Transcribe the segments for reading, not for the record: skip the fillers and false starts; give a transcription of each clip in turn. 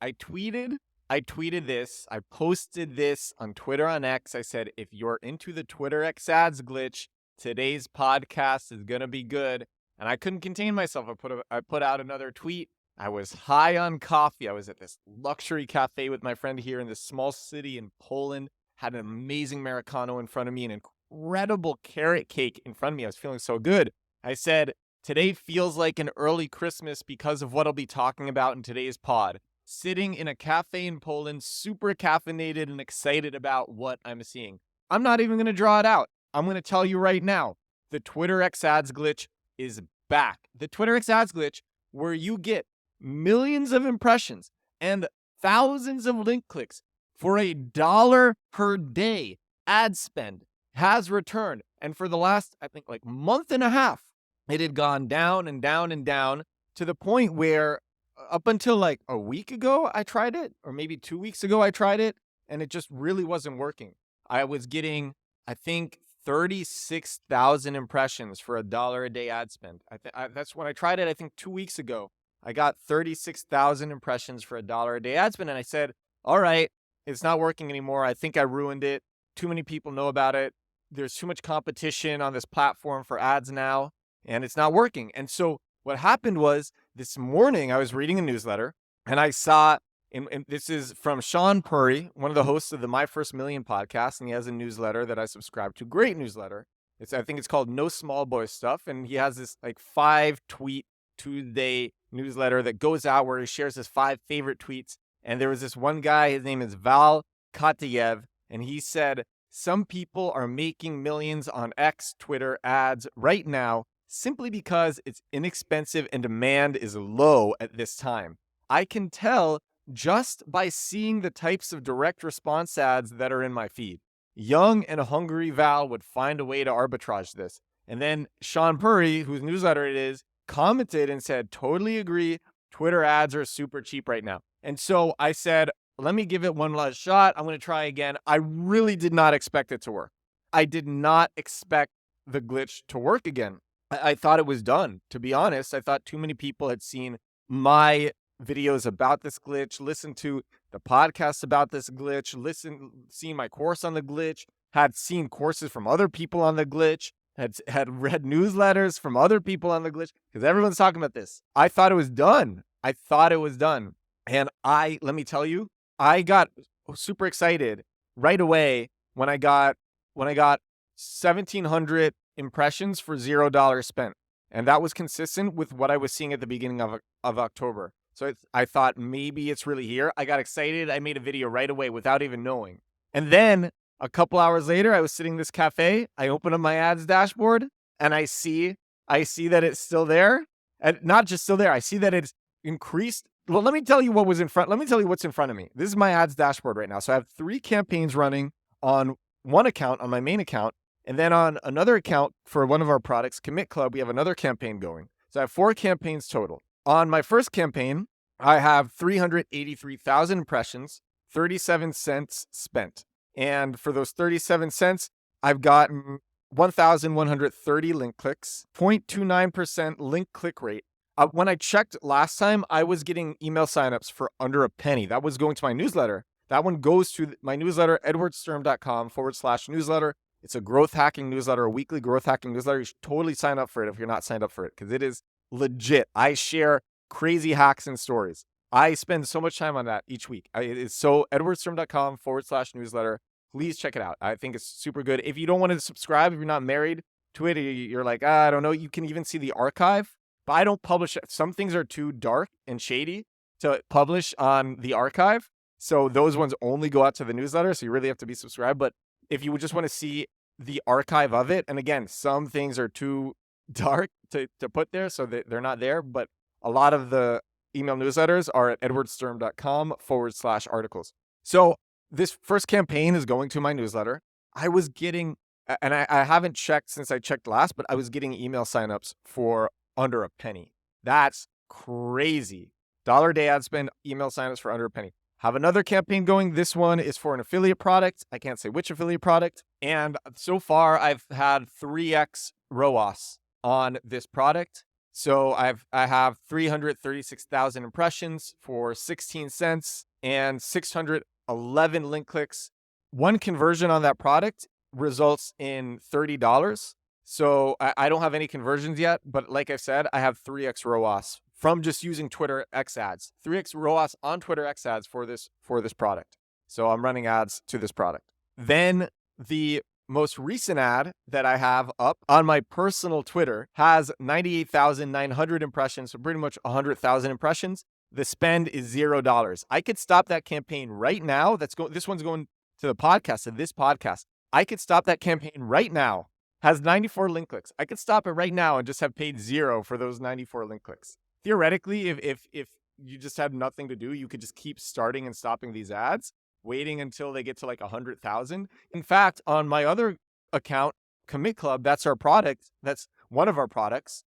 I tweeted this. I posted this on Twitter on X. I said, if you're into the Twitter X ads glitch, today's podcast is going to be good. And I couldn't contain myself. I put out another tweet. I was high on coffee. I was at this luxury cafe with my friend here in this small city in Poland. Had an amazing Americano in front of me, an incredible carrot cake in front of me. I was feeling so good. I said, today feels like an early Christmas because of what I'll be talking about in today's pod. Sitting in a cafe in Poland, super caffeinated and excited about what I'm seeing. I'm not even going to draw it out. I'm going to tell you right now, the Twitter X ads glitch is back. The Twitter X ads glitch, where you get millions of impressions and thousands of link clicks for $1 per day ad spend, has returned. And for the last, I think, like month and a half, it had gone down and down and down to the point where up until like a week ago, I tried it, or maybe 2 weeks ago, I tried it, and it just really wasn't working. I was getting, I think, 36,000 impressions for $1 a day ad spend. That's when I tried it, I think 2 weeks ago. I got 36,000 impressions for $1 a day ad spend, and I said, all right, it's not working anymore. I think I ruined it. Too many people know about it. There's too much competition on this platform for ads now, and it's not working. And so what happened was this morning I was reading a newsletter, and I saw, and this is from Sean Puri, one of the hosts of the My First Million podcast, and he has a newsletter that I subscribe to. Great newsletter. I think it's called No Small Boy Stuff, and he has this like 5-tweet Tuesday newsletter that goes out where he shares his 5 favorite tweets. And there was this one guy, his name is Val Katayev, and he said, some people are making millions on X Twitter ads right now simply because it's inexpensive and demand is low at this time. I can tell just by seeing the types of direct response ads that are in my feed. Young and hungry Val would find a way to arbitrage this. And then Sean Puri, whose newsletter it is, commented and said, totally agree. Twitter ads are super cheap right now. And so I said, let me give it one last shot. I'm going to try again. I really did not expect it to work. I did not expect the glitch to work again. I thought it was done. To be honest, I thought too many people had seen my videos about this glitch, listened to the podcast about this glitch, seen my course on the glitch, had seen courses from other people on the glitch, had read newsletters from other people on the glitch, because everyone's talking about this. I thought it was done. And let me tell you, I got super excited right away when I got 1,700 impressions for $0 spent. And that was consistent with what I was seeing at the beginning of October. So I thought maybe it's really here. I got excited. I made a video right away without even knowing. And then a couple hours later, I was sitting in this cafe. I open up my ads dashboard and I see that it's still there. And not just still there. I see that it's increased. Well, let me tell you what's in front of me. This is my ads dashboard right now. So I have 3 campaigns running on one account, on my main account. And then on another account for one of our products, Commit Club, we have another campaign going. So I have 4 campaigns total. On my first campaign, I have 383,000 impressions, 37 cents spent. And for those 37 cents, I've gotten 1,130 link clicks, 0.29% link click rate. When I checked last time, I was getting email signups for under a penny. That was going to my newsletter. That one goes to my newsletter, edwardsturm.com/newsletter. It's a growth hacking newsletter, a weekly growth hacking newsletter. You should totally sign up for it if you're not signed up for it, because it is legit. I share crazy hacks and stories. I spend so much time on that each week. It's so edwardsturm.com/newsletter. Please check it out. I think it's super good. If you don't want to subscribe, if you're not married to it, you're like, I don't know. You can even see the archive, but I don't publish it. Some things are too dark and shady to publish on the archive. So those ones only go out to the newsletter. So you really have to be subscribed. But if you would just want to see the archive of it, and again, some things are too dark to put there, so they're not there. But a lot of the email newsletters are at edwardsturm.com/articles. So this first campaign is going to my newsletter. I was getting, and I haven't checked since I checked last, but I was getting email signups for under a penny. That's crazy. $1 day ad spend, email signups for under a penny. Have another campaign going. This one is for an affiliate product. I can't say which affiliate product. And so far, I've had 3x ROAS on this product. So I have 336,000 impressions for 16 cents and 611 link clicks. One conversion on that product results in $30. So I don't have any conversions yet, but like I said, I have 3x ROAS from just using Twitter X ads. 3x ROAS on Twitter X ads for this product. So I'm running ads to this product. Then the most recent ad that I have up on my personal Twitter has 98,900 impressions, so pretty much 100,000 impressions. The spend is $0. I could stop that campaign right now. This one's going to the podcast, to this podcast. I could stop that campaign right now. Has 94 link clicks. I could stop it right now and just have paid $0 for those 94 link clicks. Theoretically, if you just had nothing to do, you could just keep starting and stopping these ads, waiting until they get to like 100,000. In fact, on my other account, Commit Club, that's our product. That's one of our products.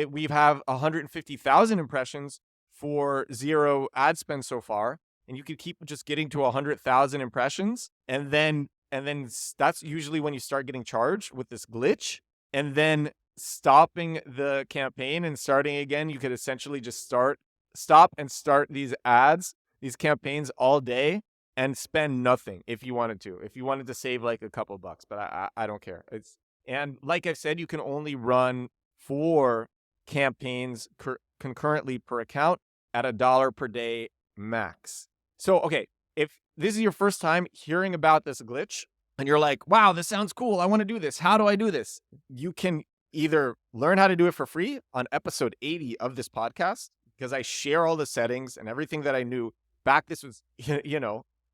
We have 150,000 impressions for $0 ad spend so far. And you could keep just getting to 100,000 impressions. And then that's usually when you start getting charged with this glitch. And then stopping the campaign and starting again, you could essentially just stop and start these ads, these campaigns all day and spend nothing if you wanted to save like a couple bucks, but I don't care. And like I said, you can only run 4 campaigns concurrently per account at $1 per day max. So, okay, if this is your first time hearing about this glitch and you're like, wow, this sounds cool, I want to do this, how do I do this? You can either learn how to do it for free on episode 80 of this podcast, because I share all the settings and everything that I knew back. This was,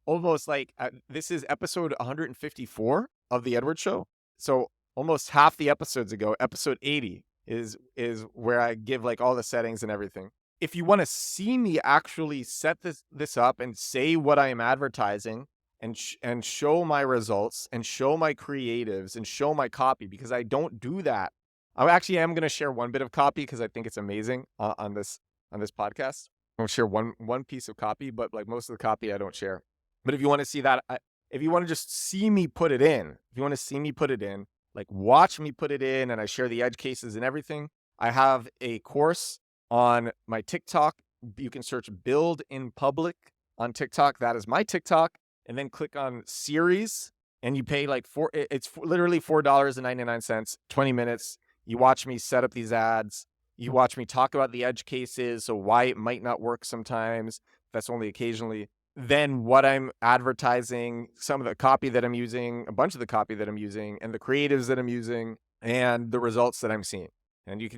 almost like this is episode 154 of the Edward Show. So almost half the episodes ago, episode 80 is where I give like all the settings and everything. If you want to see me actually set this up and say what I am advertising and show my results and show my creatives and show my copy, because I don't do that. I actually am going to share one bit of copy because I think it's amazing on this podcast. I'll share one piece of copy, but like most of the copy I don't share. But if you want to see that, if you want to just see me put it in, like watch me put it in, and I share the edge cases and everything, I have a course on my TikTok. You can search Build in Public on TikTok. That is my TikTok. And then click on series, and you pay like literally $4.99, 20 minutes. You watch me set up these ads. You watch me talk about the edge cases, so why it might not work sometimes. That's only occasionally. Then what I'm advertising, some of the copy that I'm using, a bunch of the copy that I'm using, and the creatives that I'm using, and the results that I'm seeing. And you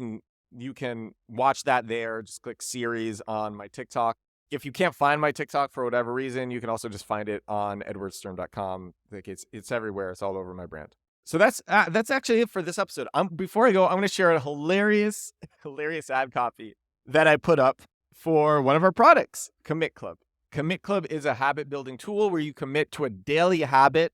can watch that there. Just click series on my TikTok. If you can't find my TikTok for whatever reason, you can also just find it on edwardstern.com. Like it's everywhere. It's all over my brand. So that's actually it for this episode. Before I go, I'm going to share a hilarious ad copy that I put up for one of our products, Commit Club. Commit Club is a habit building tool where you commit to a daily habit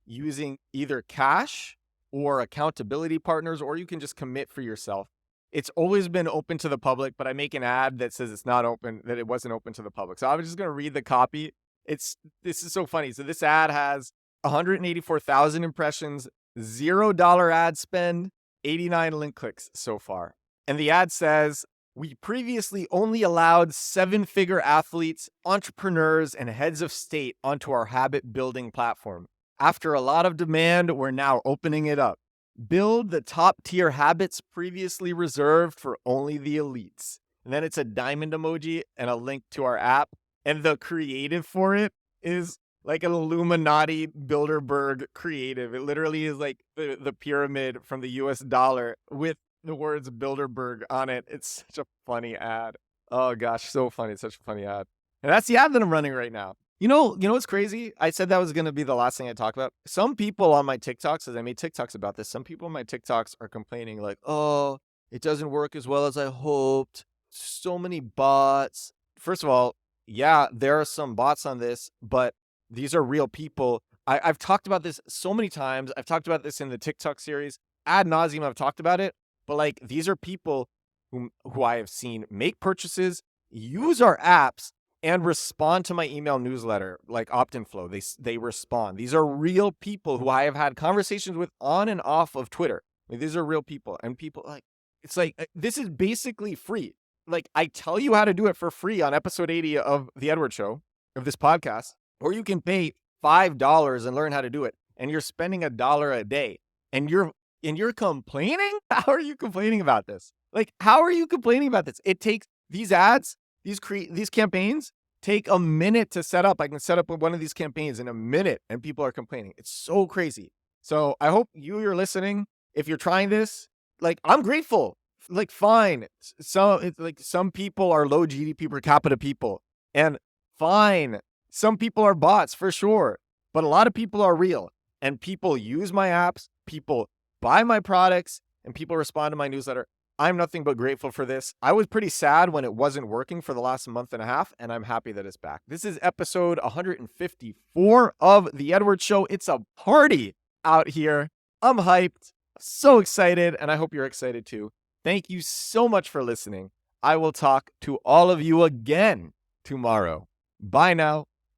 using either cash or accountability partners, or you can just commit for yourself. It's always been open to the public, but I make an ad that says it's not open, that it wasn't open to the public. So I'm just going to read the copy. This is so funny. So this ad has 184,000 impressions, $0 ad spend, 89 link clicks so far. And the ad says, we previously only allowed 7-figure athletes, entrepreneurs, and heads of state onto our habit building platform. After a lot of demand, we're now opening it up. Build the top tier habits previously reserved for only the elites. And then it's a diamond emoji and a link to our app. And the creative for it is like an Illuminati Bilderberg creative. It literally is like the pyramid from the US dollar with the words Bilderberg on it. It's such a funny ad. Oh gosh, so funny. It's such a funny ad. And that's the ad that I'm running right now. You know what's crazy? I said that was going to be the last thing I talk about. Some people on my TikToks, as I made TikToks about this, some people on my TikToks are complaining like, oh, it doesn't work as well as I hoped. So many bots. First of all, yeah, there are some bots on this, but these are real people. I've talked about this so many times. I've talked about this in the TikTok series. Ad nauseum, I've talked about it. But like, these are people who I have seen make purchases, use our apps, and respond to my email newsletter, like Opt-in Flow. They respond. These are real people who I have had conversations with on and off of Twitter. Like, these are real people. And people like, It's like, this is basically free. Like, I tell you how to do it for free on episode 80 of The Edward Show, of this podcast, or you can pay $5 and learn how to do it. And you're spending $1 a day and you're complaining? How are you complaining about this? Like, how are you complaining about this? It takes these ads, these campaigns take a minute to set up. I can set up one of these campaigns in a minute and people are complaining. It's so crazy. So I hope you're listening. If you're trying this, like, I'm grateful. Like, fine. Some people are low GDP per capita people, and fine. Some people are bots for sure, but a lot of people are real, and people use my apps, people buy my products, and people respond to my newsletter. I'm nothing but grateful for this. I was pretty sad when it wasn't working for the last month and a half, and I'm happy that it's back. This is episode 154 of The Edward Show. It's a party out here. I'm hyped, so excited, and I hope you're excited too. Thank you so much for listening. I will talk to all of you again tomorrow. Bye now.